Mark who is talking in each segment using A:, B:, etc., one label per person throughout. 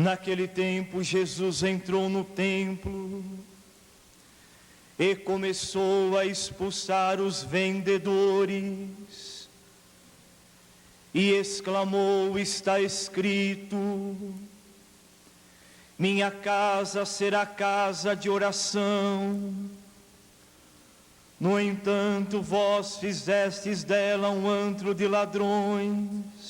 A: Naquele tempo, Jesus entrou no templo e começou a expulsar os vendedores e exclamou: está escrito, minha casa será casa de oração. No entanto, vós fizestes dela um antro de ladrões.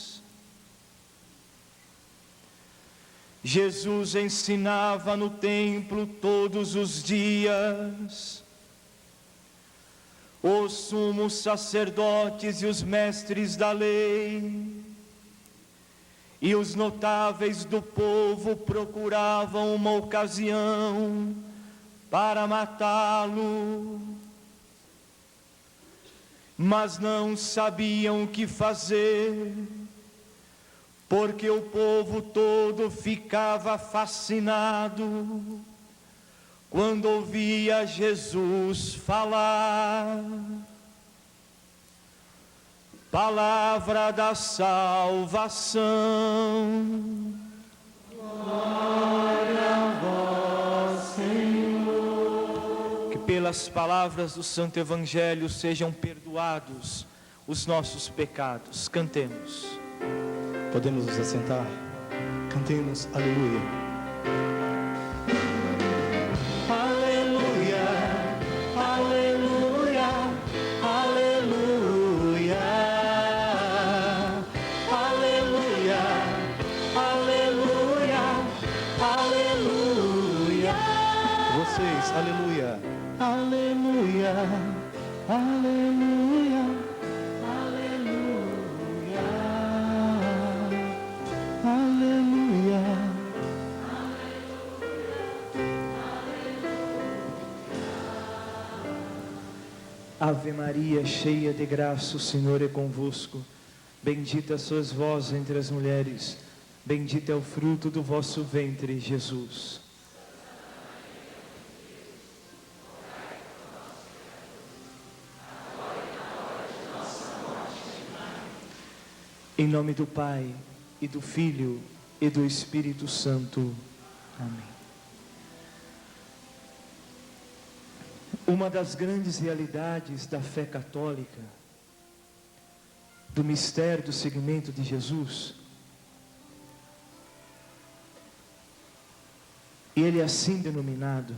A: Jesus ensinava no templo todos os dias. Os sumos sacerdotes e os mestres da lei e os notáveis do povo procuravam uma ocasião para matá-lo, mas não sabiam o que fazer, porque o povo todo ficava fascinado quando ouvia Jesus falar. Palavra da salvação.
B: Glória a vós, Senhor.
A: Que pelas palavras do Santo Evangelho sejam perdoados os nossos pecados. Cantemos.
C: Podemos nos assentar? Cantemos aleluia. Aleluia, aleluia, aleluia, aleluia, aleluia,
A: Ave Maria, cheia de graça, o Senhor é convosco. Bendita sois vós entre as mulheres, bendito é o fruto do vosso ventre, Jesus. Em nome do Pai, e do Filho, e do Espírito Santo. Amém. Uma das grandes realidades da fé católica, do mistério do seguimento de Jesus, ele é assim denominado.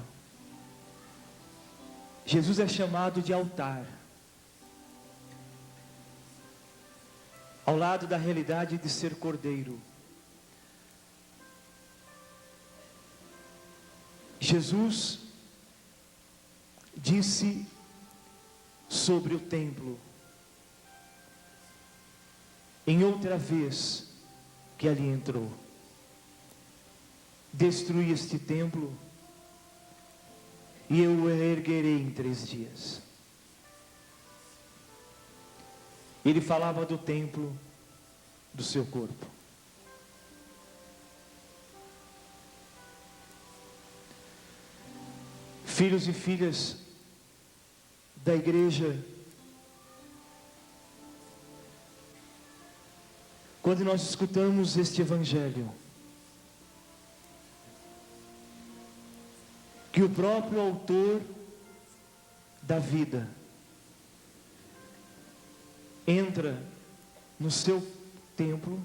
A: Jesus é chamado de altar. Ao lado da realidade de ser cordeiro, Jesus disse sobre o templo, em outra vez que ali entrou: destruí este templo e eu o erguerei em 3 dias. Ele falava do templo do seu corpo. Filhos e filhas da igreja, quando nós escutamos este evangelho, que o próprio autor da vida entra no seu templo,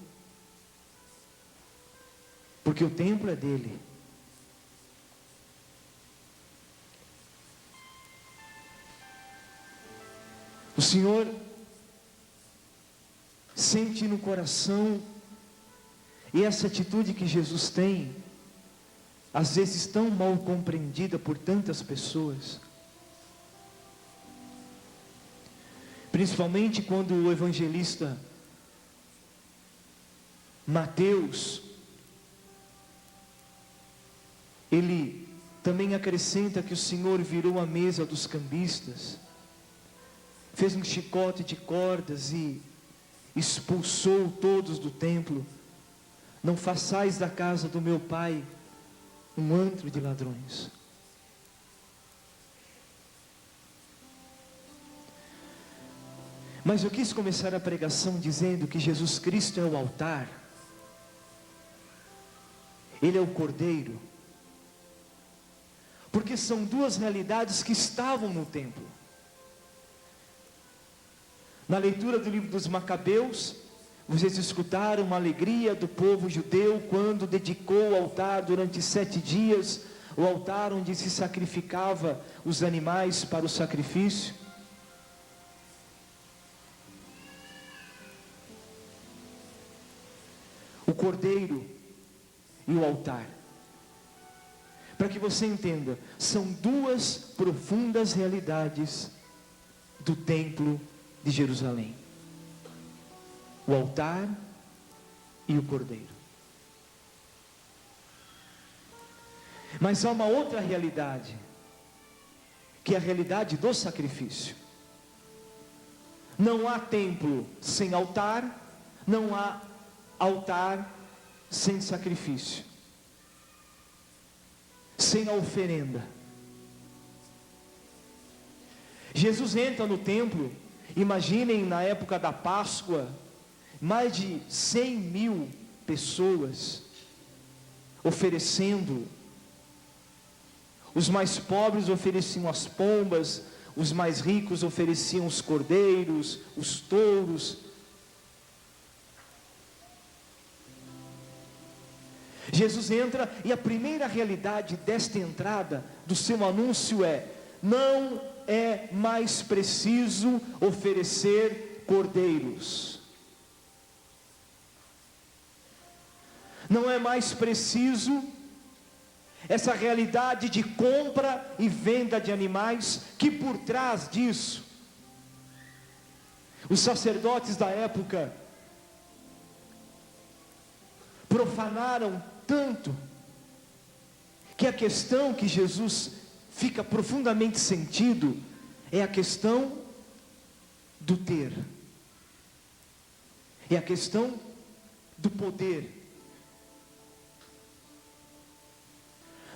A: porque o templo é dele. O Senhor sente no coração, e essa atitude que Jesus tem, às vezes tão mal compreendida por tantas pessoas, principalmente quando o evangelista Mateus, ele também acrescenta que o Senhor virou a mesa dos cambistas, fez um chicote de cordas e expulsou todos do templo. Não façais da casa do meu pai um antro de ladrões. Mas eu quis começar a pregação dizendo que Jesus Cristo é o altar. Ele é o Cordeiro. Porque são duas realidades que estavam no templo. Na leitura do livro dos Macabeus, vocês escutaram uma alegria do povo judeu quando dedicou o altar durante 7 dias, o altar onde se sacrificava os animais para o sacrifício. O Cordeiro e o altar. Para que você entenda, são duas profundas realidades do templo de Jerusalém: o altar e o Cordeiro. Mas há uma outra realidade, que é a realidade do sacrifício. Não há templo sem altar, não há altar sem sacrifício, sem a oferenda. Jesus entra no templo, imaginem na época da Páscoa, mais de 100.000 pessoas oferecendo. Os mais pobres ofereciam as pombas, os mais ricos ofereciam os cordeiros, os touros. Jesus entra e a primeira realidade desta entrada, do seu anúncio é: não é mais preciso oferecer cordeiros. Não é mais preciso essa realidade de compra e venda de animais, que por trás disso, os sacerdotes da época profanaram tanto, que a questão que Jesus fica profundamente sentido é a questão do ter, é a questão do poder.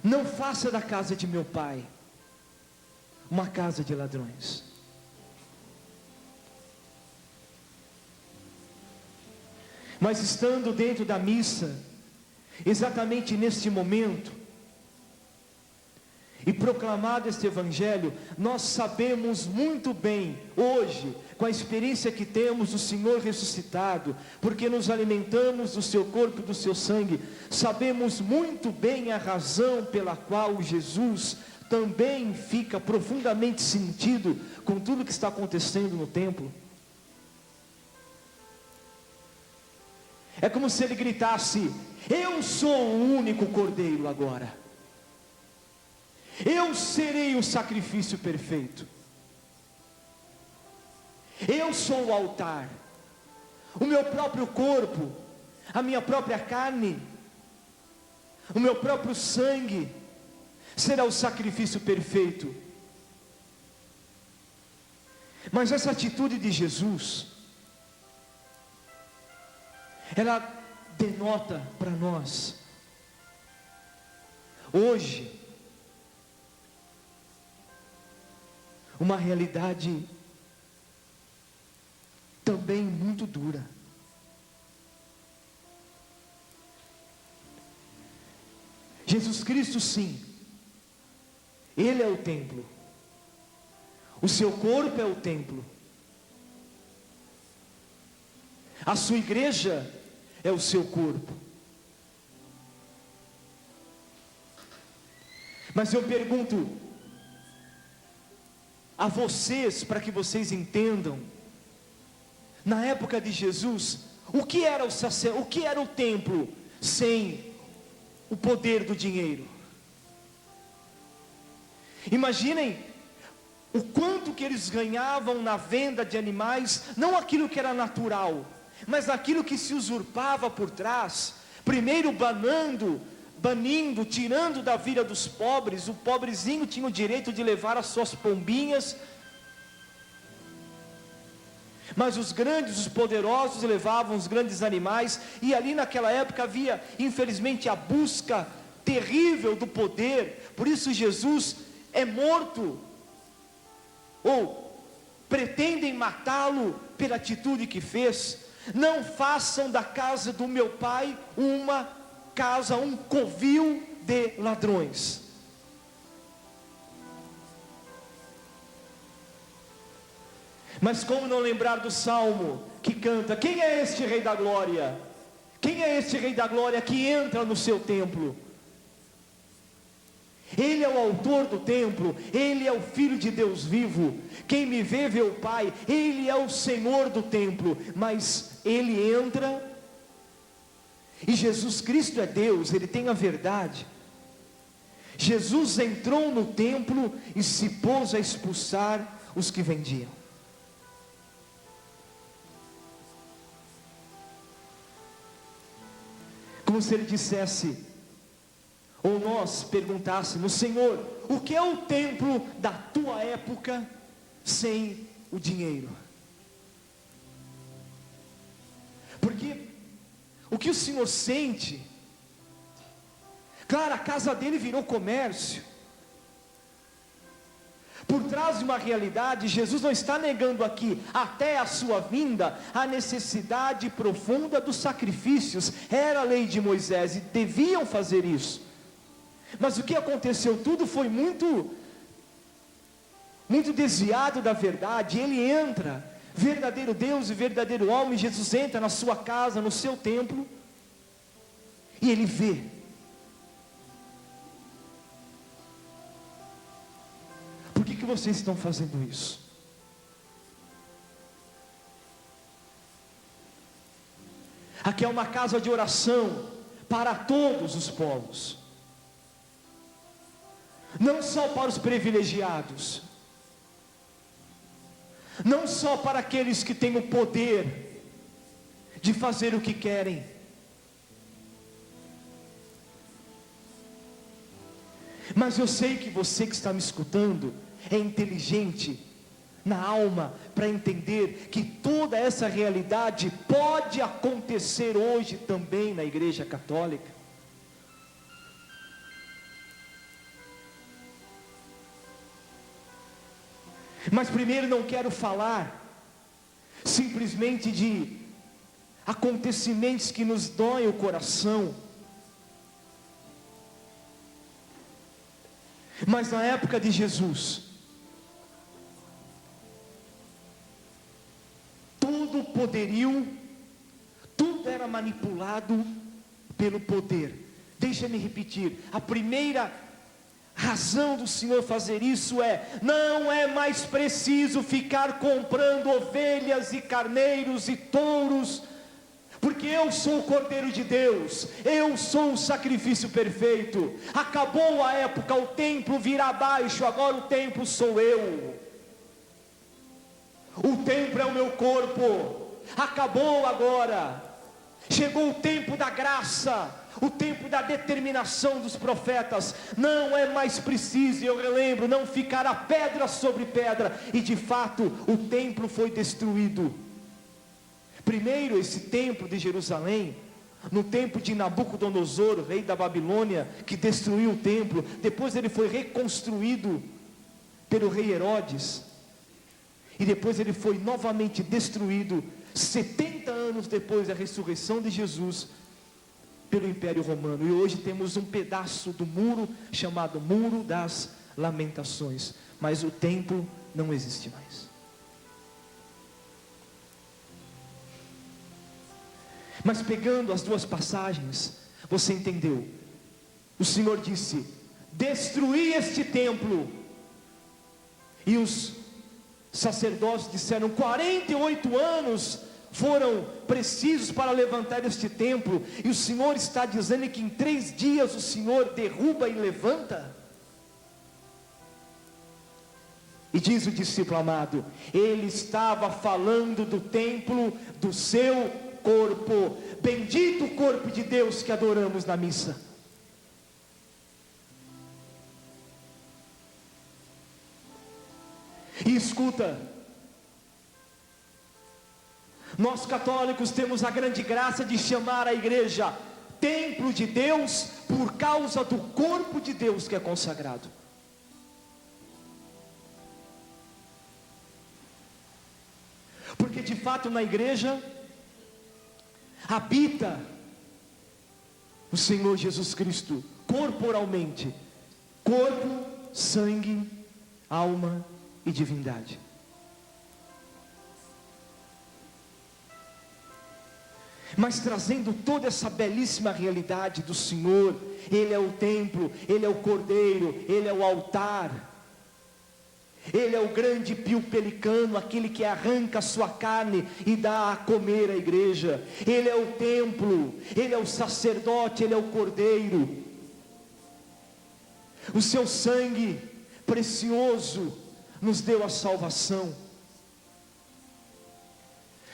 A: Não faça da casa de meu pai uma casa de ladrões. Mas estando dentro da missa, exatamente neste momento, e proclamado este evangelho, nós sabemos muito bem, hoje, com a experiência que temos do Senhor ressuscitado, porque nos alimentamos do seu corpo e do seu sangue, sabemos muito bem a razão pela qual Jesus também fica profundamente sentido com tudo que está acontecendo no templo. É como se ele gritasse: eu sou o único cordeiro agora. Eu serei o sacrifício perfeito. Eu sou o altar. O meu próprio corpo, a minha própria carne, o meu próprio sangue será o sacrifício perfeito. Mas essa atitude de Jesus, ela denota para nós hoje uma realidade também muito dura. Jesus Cristo, sim, Ele é o templo, o seu corpo é o templo, a sua igreja é o seu corpo. Mas eu pergunto a vocês, para que vocês entendam, na época de Jesus, o que era o que era o templo sem o poder do dinheiro? Imaginem o quanto que eles ganhavam na venda de animais, não aquilo que era natural, mas aquilo que se usurpava por trás, primeiro banindo, tirando da vida dos pobres. O pobrezinho tinha o direito de levar as suas pombinhas, mas os grandes, os poderosos levavam os grandes animais. E ali naquela época havia, infelizmente, a busca terrível do poder. Por isso Jesus é morto, ou pretendem matá-lo pela atitude que fez. Não façam da casa do meu pai uma casa, um covil de ladrões. Mas como não lembrar do salmo que canta: quem é este Rei da Glória? Quem é este Rei da Glória que entra no seu templo? Ele é o autor do templo, Ele é o Filho de Deus vivo. Quem me vê, vê o Pai. Ele é o Senhor do templo. Mas Ele entra, e Jesus Cristo é Deus, Ele tem a verdade. Jesus entrou no templo e se pôs a expulsar os que vendiam. Como se Ele dissesse, ou nós perguntássemos: Senhor, o que é o templo da tua época sem o dinheiro? Porque o que o Senhor sente, claro, a casa dele virou comércio. Por trás de uma realidade, Jesus não está negando aqui, até a sua vinda, a necessidade profunda dos sacrifícios. Era a lei de Moisés e deviam fazer isso. Mas o que aconteceu? Tudo foi muito desviado da verdade. Ele entra, verdadeiro Deus e verdadeiro homem. Jesus entra na sua casa, no seu templo, e Ele vê. Por que vocês estão fazendo isso? Aqui é uma casa de oração para todos os povos, não só para os privilegiados, não só para aqueles que têm o poder de fazer o que querem. Mas eu sei que você que está me escutando é inteligente na alma para entender que toda essa realidade pode acontecer hoje também na Igreja Católica. Mas primeiro não quero falar simplesmente de acontecimentos que nos doem o coração. Mas na época de Jesus, todo o poderio, tudo era manipulado pelo poder. Deixa-me repetir, a primeira razão do Senhor fazer isso não é mais preciso ficar comprando ovelhas e carneiros e touros, porque eu sou o Cordeiro de Deus, eu sou o sacrifício perfeito. Acabou a época, o templo virá abaixo, agora o templo sou eu. O templo é o meu corpo. Acabou agora. Chegou o tempo da graça, o tempo da determinação dos profetas. Não é mais preciso, eu relembro, não ficará pedra sobre pedra. E de fato o templo foi destruído. Primeiro esse templo de Jerusalém, no tempo de Nabucodonosor, rei da Babilônia, que destruiu o templo. Depois ele foi reconstruído pelo rei Herodes, e depois ele foi novamente destruído 70 anos depois da ressurreição de Jesus pelo Império Romano. E hoje temos um pedaço do muro chamado Muro das Lamentações, mas o templo não existe mais. Mas pegando as duas passagens, você entendeu? O Senhor disse: destruí este templo. E os sacerdotes disseram: 48 anos foram precisos para levantar este templo. E o Senhor está dizendo que em 3 dias o Senhor derruba e levanta. E diz o discípulo amado: ele estava falando do templo do seu corpo. Bendito o corpo de Deus que adoramos na missa. E escuta, nós católicos temos a grande graça de chamar a igreja templo de Deus por causa do corpo de Deus que é consagrado. Porque de fato na igreja habita o Senhor Jesus Cristo corporalmente, corpo, sangue, alma e divindade. Mas trazendo toda essa belíssima realidade do Senhor, Ele é o templo, Ele é o cordeiro, Ele é o altar, Ele é o grande pio pelicano, aquele que arranca a sua carne e dá a comer à igreja. Ele é o templo, Ele é o sacerdote, Ele é o cordeiro. O seu sangue precioso nos deu a salvação.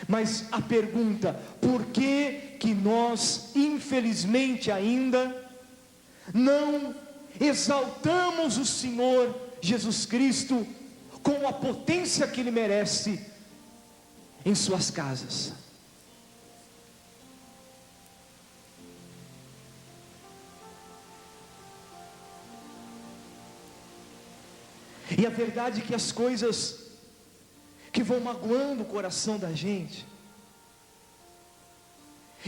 A: Mas a pergunta, por que nós, infelizmente ainda, não exaltamos o Senhor Jesus Cristo com a potência que Ele merece em suas casas? E a verdade é que as coisas que vão magoando o coração da gente,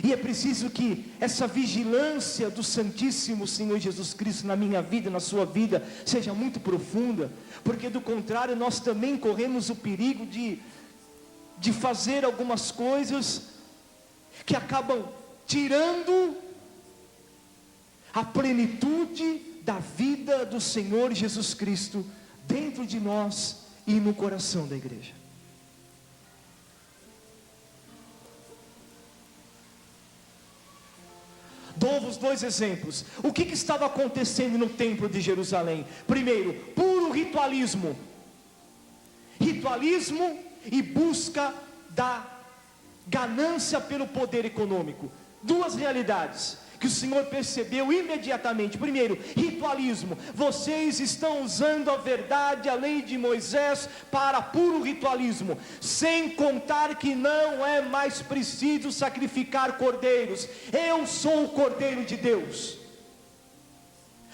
A: e é preciso que essa vigilância do Santíssimo Senhor Jesus Cristo na minha vida, na sua vida, seja muito profunda, porque do contrário nós também corremos o perigo de fazer algumas coisas que acabam tirando a plenitude da vida do Senhor Jesus Cristo dentro de nós e no coração da igreja. Dou-vos dois exemplos. O que estava acontecendo no templo de Jerusalém? Primeiro, puro ritualismo. Ritualismo e busca da ganância pelo poder econômico. Duas realidades que o Senhor percebeu imediatamente. Primeiro, ritualismo. Vocês estão usando a verdade, a lei de Moisés para puro ritualismo, sem contar que não é mais preciso sacrificar cordeiros. Eu sou o Cordeiro de Deus.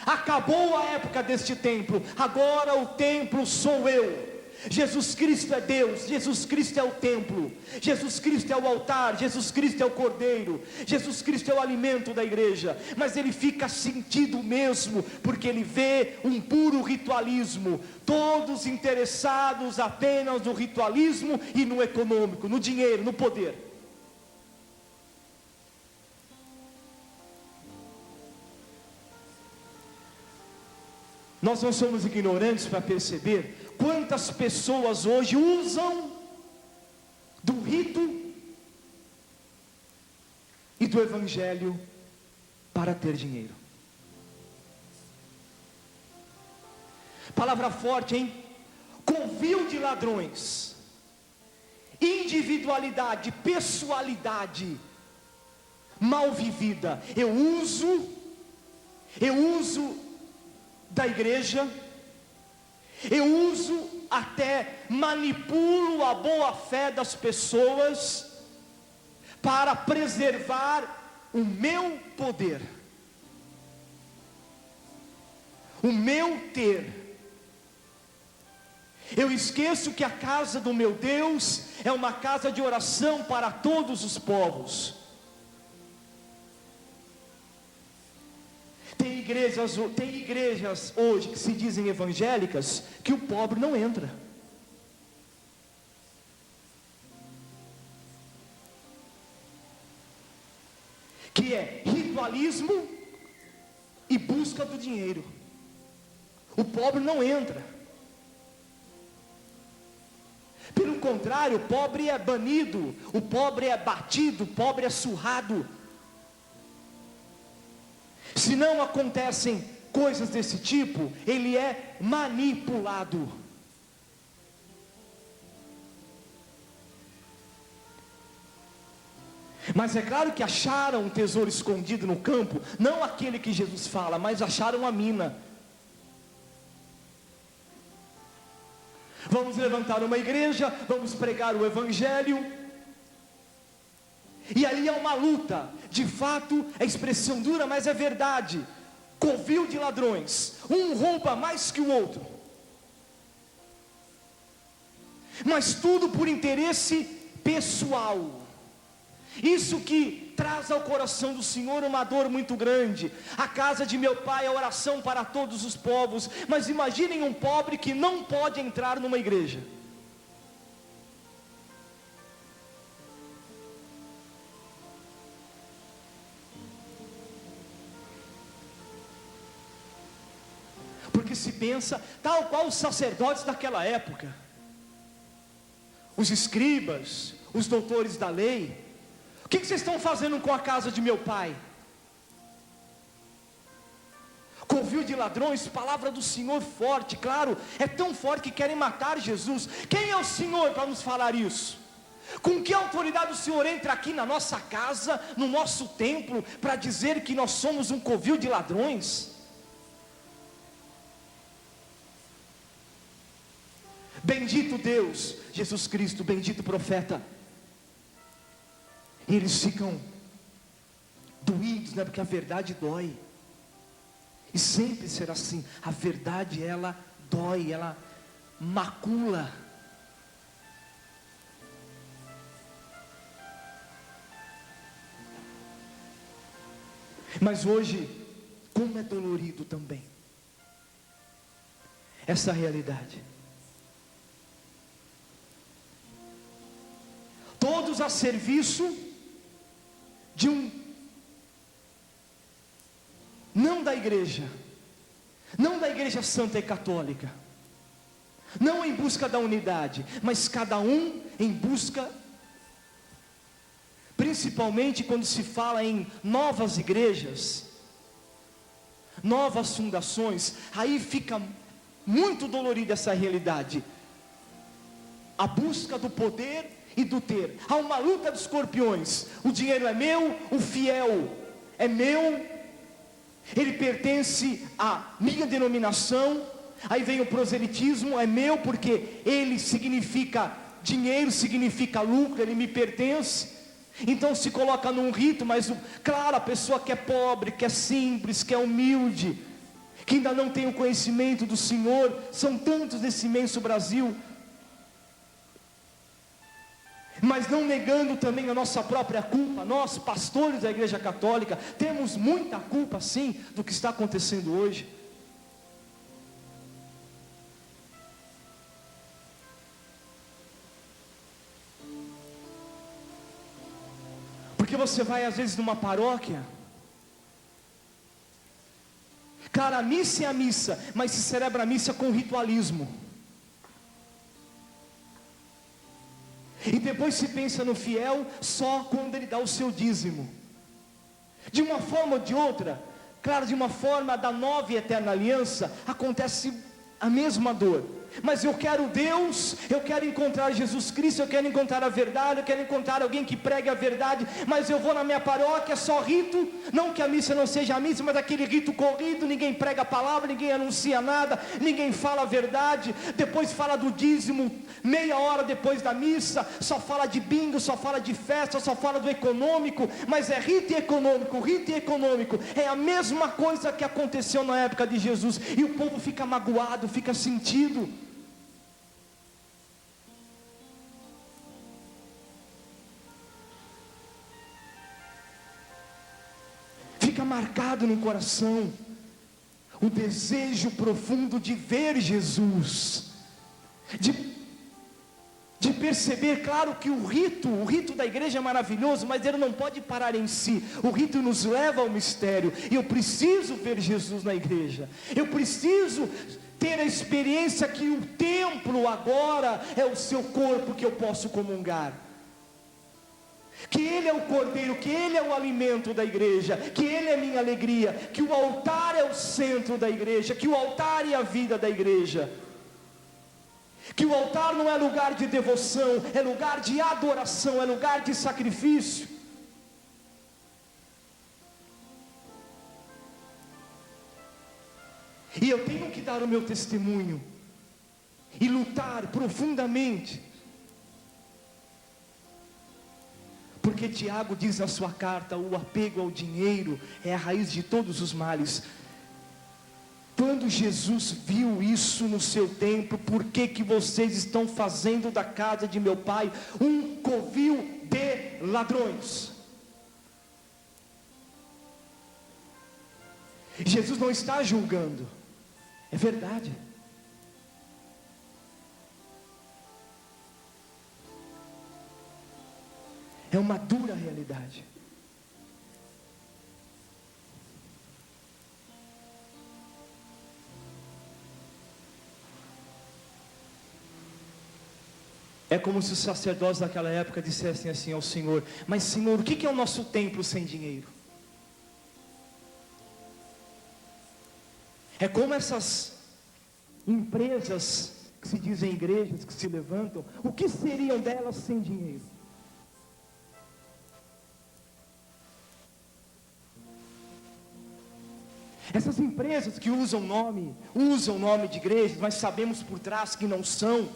A: Acabou a época deste templo, agora o templo sou eu. Jesus Cristo é Deus, Jesus Cristo é o templo, Jesus Cristo é o altar, Jesus Cristo é o cordeiro, Jesus Cristo é o alimento da igreja. Mas ele fica sentido mesmo, porque ele vê um puro ritualismo, todos interessados apenas no ritualismo e no econômico, no dinheiro, no poder. Nós não somos ignorantes para perceber quantas pessoas hoje usam do rito e do evangelho para ter dinheiro. Palavra forte, hein? Covil de ladrões, individualidade, pessoalidade mal vivida. Eu uso da igreja, eu uso, até manipulo a boa fé das pessoas para preservar o meu poder, o meu ter. Eu esqueço que a casa do meu Deus é uma casa de oração para todos os povos. Tem igrejas hoje que se dizem evangélicas, que o pobre não entra. Que é ritualismo e busca do dinheiro. O pobre não entra. Pelo contrário, o pobre é banido, o pobre é batido, o pobre é surrado. Se não acontecem coisas desse tipo, ele é manipulado. Mas é claro que acharam um tesouro escondido no campo, não aquele que Jesus fala, mas acharam a mina. Vamos levantar uma igreja, vamos pregar o evangelho, e ali é uma luta. De fato, é expressão dura, mas é verdade. Covil de ladrões, um rouba mais que o outro, mas tudo por interesse pessoal. Isso que traz ao coração do Senhor uma dor muito grande. A casa de meu pai é oração para todos os povos. Mas imaginem um pobre que não pode entrar numa igreja. Porque se pensa, tal qual os sacerdotes daquela época, os escribas, os doutores da lei, o que vocês estão fazendo com a casa de meu pai? Covil de ladrões, palavra do Senhor forte, claro, é tão forte que querem matar Jesus. Quem é o Senhor para nos falar isso? Com que autoridade o Senhor entra aqui na nossa casa, no nosso templo, para dizer que nós somos um covil de ladrões? Bendito Deus, Jesus Cristo, bendito profeta. E eles ficam doídos, né? Porque a verdade dói. E sempre será assim. A verdade, ela dói, ela macula. Mas hoje, como é dolorido também essa realidade. Todos a serviço de não da igreja santa e católica, não em busca da unidade, mas cada um em busca, principalmente quando se fala em novas igrejas, novas fundações, aí fica muito dolorida essa realidade, a busca do poder e do ter. Há uma luta dos escorpiões. O dinheiro é meu, o fiel é meu, ele pertence à minha denominação. Aí vem o proselitismo, é meu porque ele significa dinheiro, significa lucro, ele me pertence. Então se coloca num rito, mas claro, a pessoa que é pobre, que é simples, que é humilde, que ainda não tem o conhecimento do Senhor, são tantos nesse imenso Brasil, mas não negando também a nossa própria culpa. Nós, pastores da Igreja Católica, temos muita culpa sim do que está acontecendo hoje. Porque você vai às vezes numa paróquia, cara, a missa é a missa, mas se celebra a missa com ritualismo. E depois se pensa no fiel só quando ele dá o seu dízimo. De uma forma ou de outra, claro, de uma forma da nova e eterna aliança, acontece a mesma dor. Mas eu quero Deus, eu quero encontrar Jesus Cristo, eu quero encontrar a verdade, eu quero encontrar alguém que pregue a verdade, mas eu vou na minha paróquia, só rito, não que a missa não seja a missa, mas aquele rito corrido, ninguém prega a palavra, ninguém anuncia nada, ninguém fala a verdade, depois fala do dízimo, meia hora depois da missa, só fala de bingo, só fala de festa, só fala do econômico, mas é rito e econômico, é a mesma coisa que aconteceu na época de Jesus, e o povo fica magoado, fica sentido. Fica marcado no coração o desejo profundo de ver Jesus, de perceber, claro que o rito da igreja é maravilhoso, mas ele não pode parar em si. O rito nos leva ao mistério, e eu preciso ver Jesus na igreja, eu preciso ter a experiência que o templo agora é o seu corpo que eu posso comungar, que Ele é o cordeiro, que Ele é o alimento da igreja, que Ele é a minha alegria, que o altar é o centro da igreja, que o altar é a vida da igreja, que o altar não é lugar de devoção, é lugar de adoração, é lugar de sacrifício. E eu tenho que dar o meu testemunho e lutar profundamente, porque Tiago diz na sua carta: o apego ao dinheiro é a raiz de todos os males. Quando Jesus viu isso no seu templo, por que vocês estão fazendo da casa de meu pai um covil de ladrões. Jesus não está julgando, é verdade. É uma dura realidade. É como se os sacerdotes daquela época dissessem assim ao Senhor: mas Senhor, o que é o nosso templo sem dinheiro? É como essas empresas que se dizem igrejas, que se levantam, o que seriam delas sem dinheiro? Essas empresas que usam nome de igrejas, mas sabemos por trás que não são.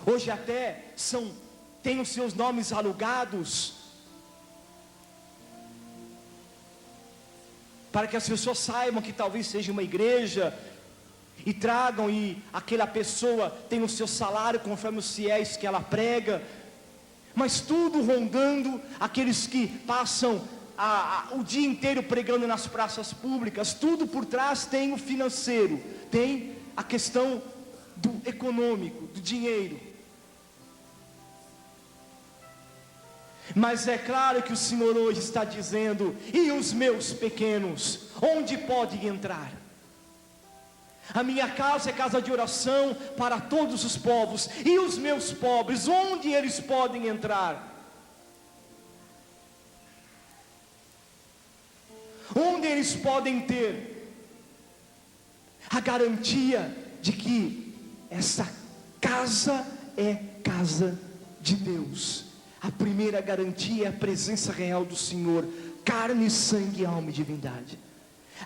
A: Hoje até têm os seus nomes alugados, para que as pessoas saibam que talvez seja uma igreja, e tragam, e aquela pessoa tem o seu salário conforme os fiéis que ela prega, mas tudo rondando aqueles que passam o dia inteiro pregando nas praças públicas. Tudo por trás tem o financeiro, tem a questão do econômico, do dinheiro. Mas é claro que o Senhor hoje está dizendo: e os meus pequenos, onde podem entrar? A minha casa é casa de oração para todos os povos, e os meus pobres, onde eles podem entrar? Onde eles podem ter a garantia de que essa casa é casa de Deus? A primeira garantia é a presença real do Senhor, carne, sangue, alma e divindade.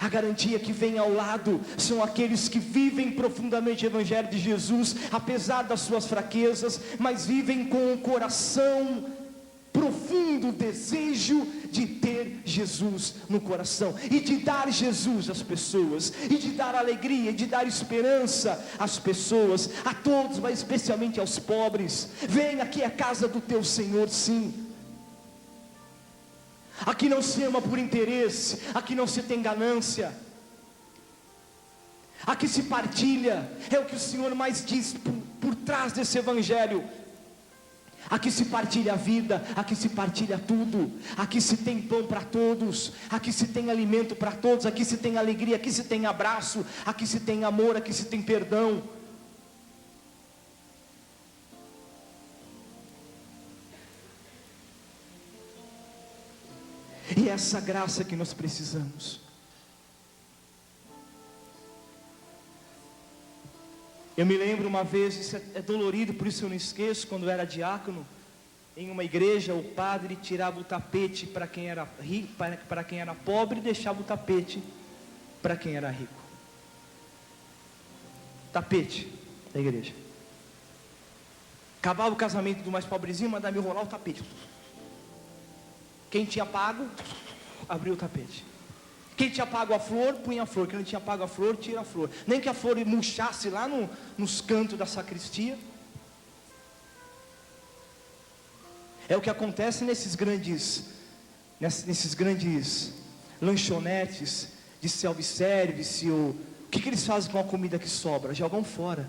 A: A garantia que vem ao lado são aqueles que vivem profundamente o Evangelho de Jesus, apesar das suas fraquezas, mas vivem com o coração profundo desejo de ter Jesus no coração, e de dar Jesus às pessoas, e de dar alegria, e de dar esperança às pessoas, a todos, mas especialmente aos pobres. Vem, aqui é a casa do teu Senhor, sim. Aqui não se ama por interesse, aqui não se tem ganância, aqui se partilha. É o que o Senhor mais diz por trás desse Evangelho. Aqui se partilha a vida, aqui se partilha tudo, aqui se tem pão para todos, aqui se tem alimento para todos, aqui se tem alegria, aqui se tem abraço, aqui se tem amor, aqui se tem perdão. E essa graça que nós precisamos. Eu me lembro uma vez, isso é dolorido, por isso eu não esqueço, quando eu era diácono, em uma igreja, o padre tirava o tapete para quem era rico, para quem era pobre, e deixava o tapete para quem era rico. Tapete da igreja. Acabava o casamento do mais pobrezinho, mandava enrolar o tapete. Quem tinha pago, abriu o tapete. Quem tinha pago a flor, punha a flor. Quem não tinha pago a flor, tira a flor. Nem que a flor murchasse lá nos cantos da sacristia. É o que acontece nesses grandes lanchonetes de self-service. O que eles fazem com a comida que sobra? Jogam fora.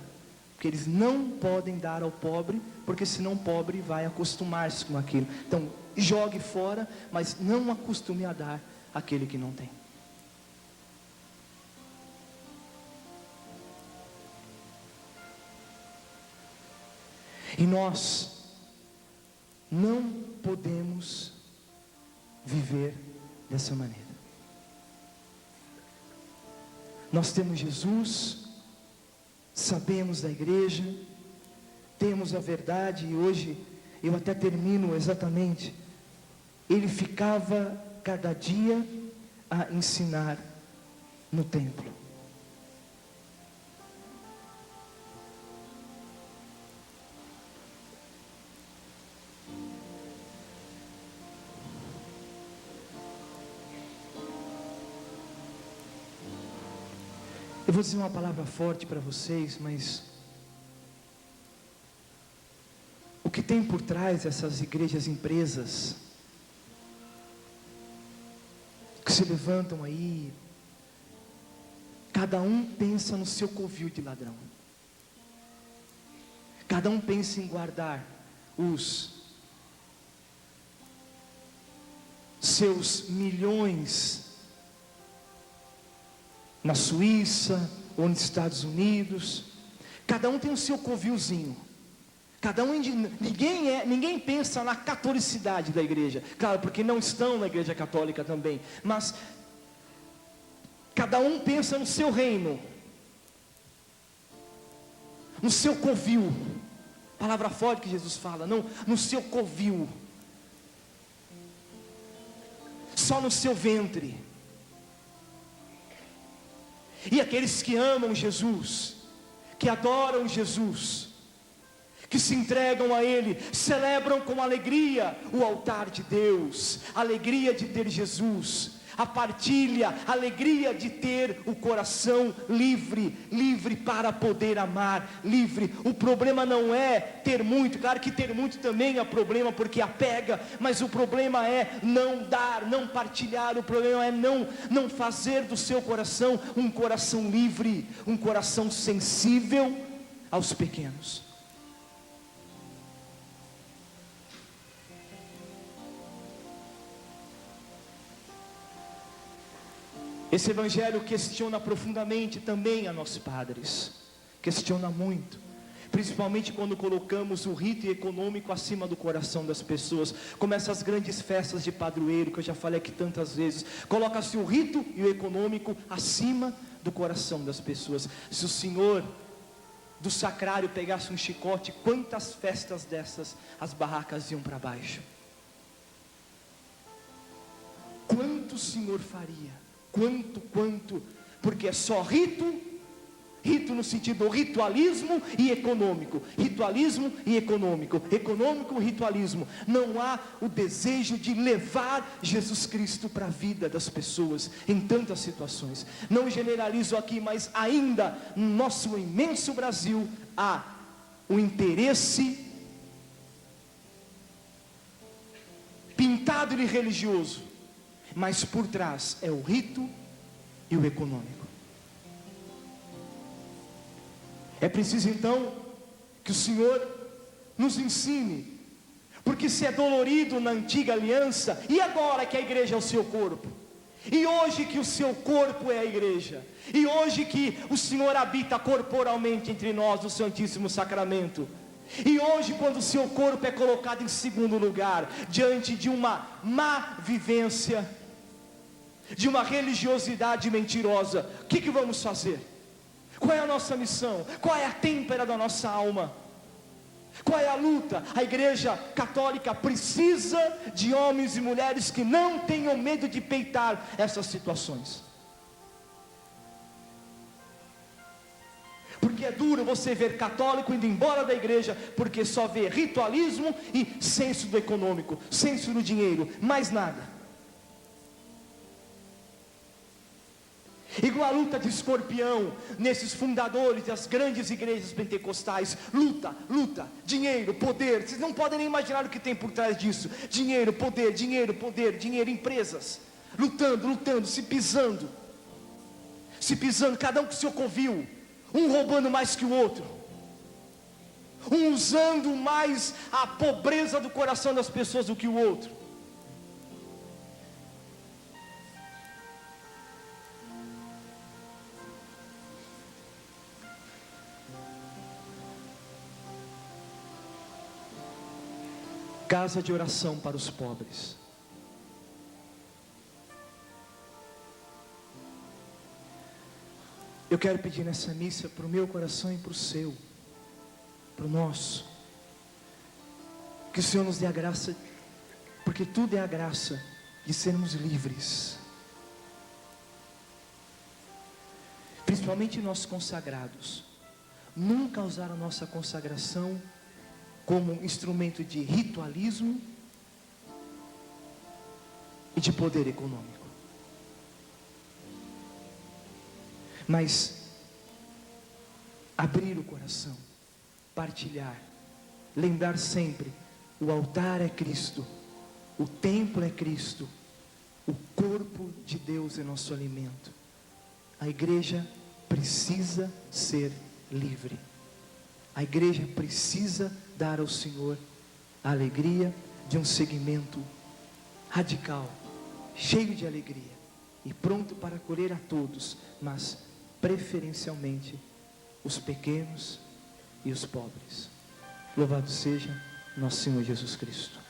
A: Porque eles não podem dar ao pobre, porque senão o pobre vai acostumar-se com aquilo. Então, jogue fora, mas não acostume a dar àquele que não tem. E nós não podemos viver dessa maneira. Nós temos Jesus, sabemos da igreja, temos a verdade, e hoje eu até termino exatamente. Ele ficava cada dia a ensinar no templo. Eu vou dizer uma palavra forte para vocês, mas o que tem por trás dessas igrejas empresas que se levantam aí, cada um pensa no seu covil de ladrão, cada um pensa em guardar os seus milhões na Suíça ou nos Estados Unidos. Cada um tem o seu covilzinho. Cada um, ninguém pensa na catolicidade da igreja, claro, porque não estão na igreja católica também, mas cada um pensa no seu reino, no seu covil, palavra forte que Jesus fala, não, no seu covil, só no seu ventre. E aqueles que amam Jesus, que adoram Jesus, que se entregam a Ele, celebram com alegria o altar de Deus, a alegria de ter Jesus, a partilha, a alegria de ter o coração livre, livre para poder amar, livre. O problema não é ter muito, claro que ter muito também é problema, porque apega, mas o problema é não dar, não partilhar, o problema é não fazer do seu coração um coração livre, um coração sensível aos pequenos. Esse evangelho questiona profundamente também a nós padres, questiona muito, principalmente quando colocamos o rito econômico acima do coração das pessoas, como essas grandes festas de padroeiro, que eu já falei aqui tantas vezes, coloca-se o rito e o econômico acima do coração das pessoas. Se o Senhor do sacrário pegasse um chicote, quantas festas dessas as barracas iam para baixo? Quanto o Senhor faria? Quanto, porque é só rito no sentido ritualismo e econômico, econômico, ritualismo. Não há o desejo de levar Jesus Cristo para a vida das pessoas, em tantas situações. Não generalizo aqui, mas ainda no nosso imenso Brasil, há o interesse pintado de religioso, mas por trás é o rito e o econômico. É preciso então que o Senhor nos ensine, porque se é dolorido na antiga aliança, e agora que a igreja é o seu corpo, e hoje que o seu corpo é a igreja, e hoje que o Senhor habita corporalmente entre nós no Santíssimo Sacramento, e hoje quando o seu corpo é colocado em segundo lugar, diante de uma má vivência, de uma religiosidade mentirosa, o que vamos fazer? Qual é a nossa missão? Qual é a têmpera da nossa alma? Qual é a luta? A igreja católica precisa de homens e mulheres que não tenham medo de peitar essas situações, porque é duro você ver católico indo embora da igreja, porque só vê ritualismo e senso do econômico, senso do dinheiro, mais nada. Igual a luta de Escorpião nesses fundadores das grandes igrejas pentecostais, luta, dinheiro, poder. Vocês não podem nem imaginar o que tem por trás disso. Dinheiro, poder, empresas, lutando, se pisando, cada um com seu covil, um roubando mais que o outro, um usando mais a pobreza do coração das pessoas do que o outro. Casa de oração para os pobres. Eu quero pedir nessa missa para o meu coração e para o seu, para o nosso, que o Senhor nos dê a graça, porque tudo é a graça de sermos livres, principalmente nós consagrados, nunca usar a nossa consagração como instrumento de ritualismo e de poder econômico, mas abrir o coração, partilhar, lembrar sempre: o altar é Cristo, o templo é Cristo, o corpo de Deus é nosso alimento. A igreja precisa ser livre. A igreja precisa dar ao Senhor a alegria de um seguimento radical, cheio de alegria e pronto para acolher a todos, mas preferencialmente os pequenos e os pobres. Louvado seja nosso Senhor Jesus Cristo.